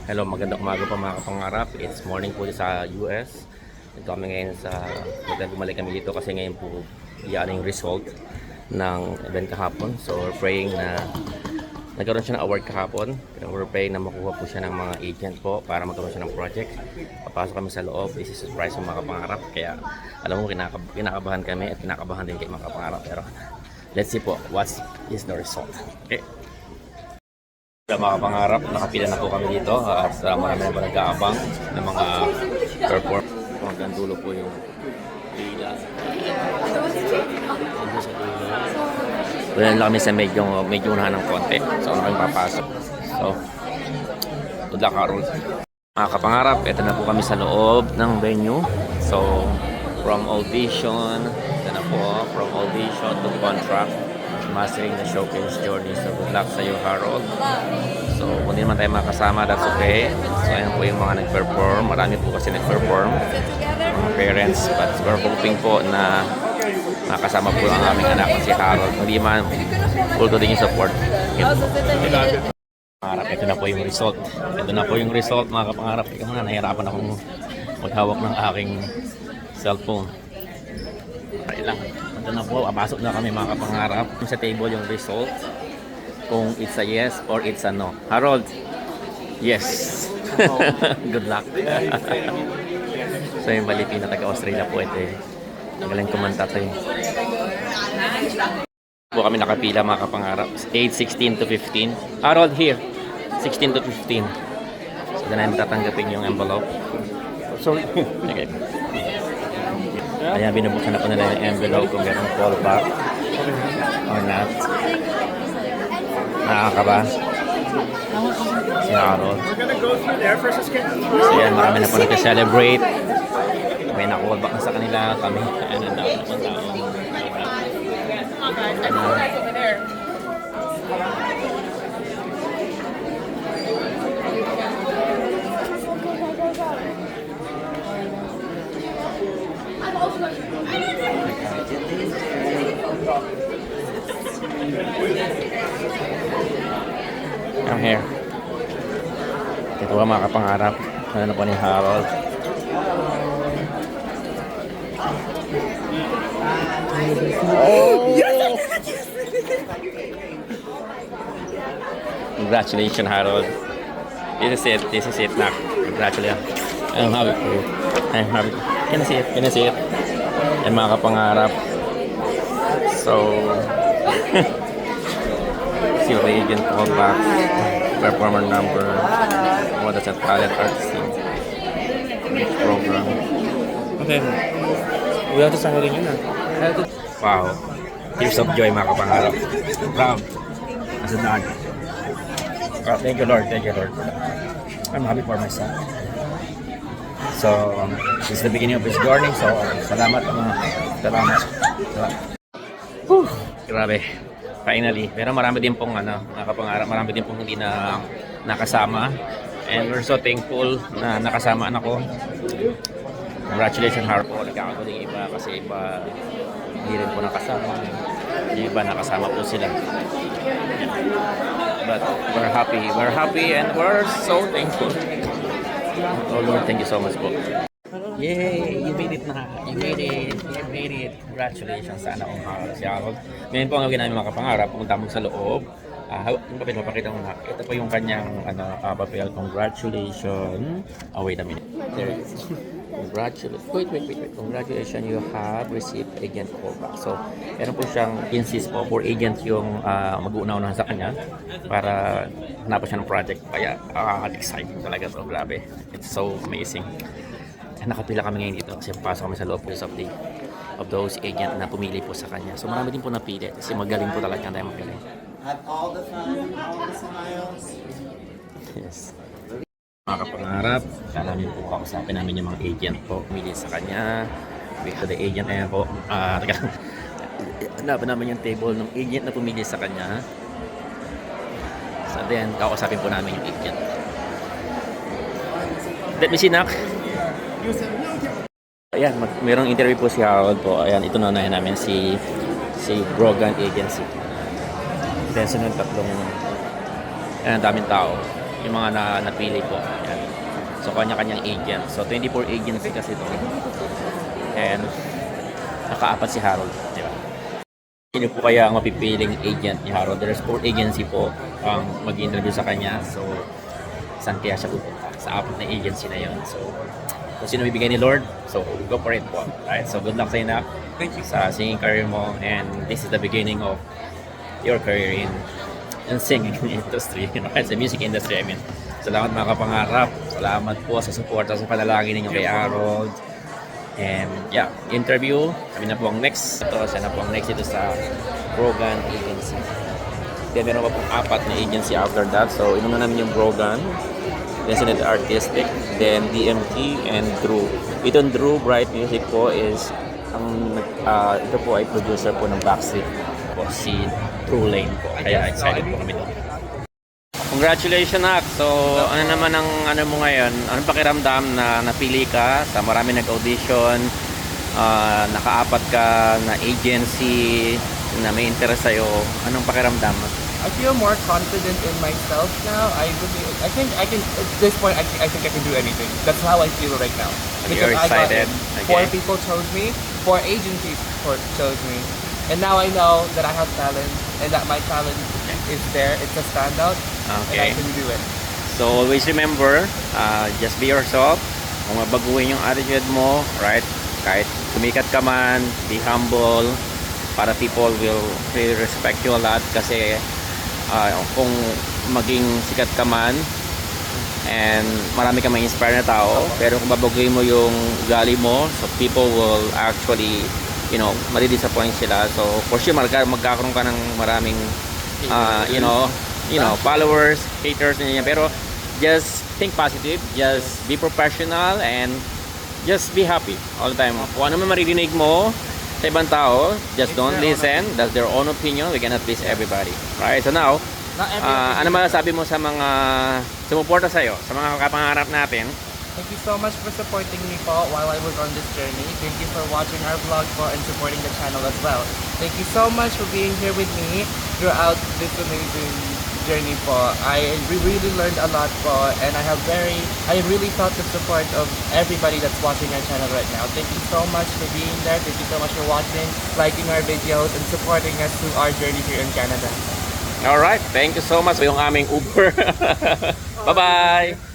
Hello, magandang umaga po mga kapangarap. It's morning po sa US. Ito kami ngayon sa bumalik kami dito kasi ngayon po iyan yung result ng event kahapon. So we're praying na nagkaroon siya ng award kahapon. Pero we're praying na makuha po siya ng mga agent po para magkaroon siya ng project. Papasok kami sa loob. This is surprise ng mga kapangarap. Kaya alam mo, kinakabahan kami at kinakabahan din kayo mga kapangarap. Pero let's see po what is the result. Okay. Mga kapangarap, nakapila na po kami dito at marami na po nag-aabang ng mga perform. Hanggang dulo po yung pila. Wala lang kami sa medyo unahan ng konti. So, ano kami papasok. So, good luck, Harold. Mga kapangarap, ito na po kami sa loob ng venue. So, from audition, ito na po, from audition to contract. Mastering the showcase journey. So good luck sa iyo, Harold. So kung hindi naman tayo makasama, that's okay. So ayan po yung mga nag-perform. Marami po kasi nag-perform, mga parents. But we're hoping po na makasama po ang aming anak na si Harold. Hindi man, full ko din yung support. Ito na po yung result. Ito na po yung result, mga kapangarap. Ikaw nga, nahirapan akong maghawak ng aking cellphone. Okay lang. Ito na po, pasok na kami mga kapangarap. Sa table yung result, kung it's a yes or it's a no. Harold, yes. Good luck. So yung Baliti na taga-Australia po ito eh. Magaling kumanta to eh. Po kami nakapila mga kapangarap. Age 16 to 15. Harold here, 16 to 15. So doon na tatanggapin yung envelope. Sorry. Okay. Ayan, binubuksan na po nila yung envelope kung gano'ng callback or not. Nakakaba si Harold. So yan, marami na po nag-celebrate. May na-callback na sa kanila. Kami, ayan, ang dami na po tao. I'm here. Ito ba mga kapangarap? Ano na po ni Harold? Oh! Congratulations, Harold. This is it, Nak. Congratulations. I'm happy for you. I'm happy. Can I see it? Yan mga kapangarap. So, see your agent callback, performer number, what is a talent artist program. Okay. We have to start holding you now. Wow. Tears of joy mga kapangarap. Proud. As a dad. Oh, thank you Lord. Thank you Lord. I'm happy for my son. So, this is the beginning of his journey. So, salamat mga. Salamat. Grabe. Finally. Pero marami din pong nakapangarap, marami din pong hindi na nakasama. And we're so thankful na nakasama anak ko. Congratulations, Harold. Nagkakagulo yung iba kasi iba hindi rin po nakasama. Yung iba nakasama po sila. But we're happy and we're so thankful. Oh Lord, thank you so much po. Yay! You made it na! You made it! Congratulations sa anak kong Harold. Si Harold. Ngayon po ang gawin namin mga kapangarap, pumunta mo sa loob. Yung papel, mapakita mo na. Ito po yung kanyang papel. Congratulations. Oh, wait a minute. There it is. Congratulations. Wait. Congratulations, you have received agent callback. So, meron po siyang insist po for agent yung mag-uunaw sa kanya para hanapan siya ng project. Kaya, exciting talaga to. Grabe. It's so amazing. Nakapila kami ngayon dito kasi pasok kami sa loob of those agent na pumili po sa kanya. So marami din po napili kasi magaling po talaga tayo mapili. Have all the fun, all the smiles. Yes. Mga kapangarap, namin po kausapin namin yung mga agent po pumili sa kanya. Wait to the agent, ayan po. Hanapan namin yung table ng agent na pumili sa kanya. So then, kausapin po namin yung agent. Let me see, Nak. Ayan, mayroong interview po si Harold po. Ayan, ito na namin si Brogan Agency. Then sunod tatlong, ayan, daming tao. yung mga napili po. Yan. So, kanya-kanyang agent. So, 24 agency kasi ito. And, nakaapat si Harold. Di ba? Sino po kaya ang mapipiling agent ni Harold? There's 4 agency po ang mag-interview sa kanya. So, saan kaya siya pupunta? Sa apat na agency na yon. So, kung sino bibigay ni Lord, so go for it po. Alright, so good luck sa inyo sa singing career mo, and this is the beginning of your career in singing industry, you know, sa music industry, I mean. Salamat mga kapangarap. Salamat po sa suporta sa panalangin ninyo kay Harold. And yeah, interview. Kami na po ang next. Ito, sana po ang next dito sa Brogan Agency. Then meron pa pong 4 na agency after that. So, inuna namin yung Brogan, then Sunod Artistic, then DMT, and Drew. Itong Drew Bright Music po is ito po ay producer po ng Backstreet po, si True Lane po. Kaya excited po kami doon. Congratulations, Nak. So, ano naman ang ano mo ngayon? Anong pakiramdam na napili ka sa marami nag-audition, nakaapat ka na agency na may interest sa'yo? Anong pakiramdam? I feel more confident in myself now. I think I can, at this point, I think I can do anything. That's how I feel right now. You're excited. I got 4 people chose me, 4 agencies chose me. And now I know that I have talent and that my talent is there. It's a standout. And I can do it. So always remember, just be yourself. Kung mabaguhin yung attitude mo, right? Kahit sumikat ka man, be humble. Para people will really respect you a lot kasi kung maging sikat ka man and marami ka ma-inspire na tao, pero kung babaguhin mo yung ugali mo, so people will actually, you know, madi-disappoint sila. So for sure magkakaroon ka ng maraming you know, followers, haters, and pero just think positive, just be professional, and just be happy all the time. Kung ano man maririnig mo sa ibang tao, just don't listen. That's their own opinion. We cannot please everybody. Right? So now, ano masasabi mo sa mga sumuporta sa'yo, sa mga kapangarap natin? Thank you so much for supporting me po while I was on this journey. Thank you for watching our vlog po and supporting the channel as well. Thank you so much for being here with me throughout this amazing journey po. I really learned a lot po, and I really felt the support of everybody that's watching our channel right now. Thank you so much for being there. Thank you so much for watching, liking our videos, and supporting us through our journey here in Canada. Alright, thank you so much. Yung aming Uber. Bye-bye!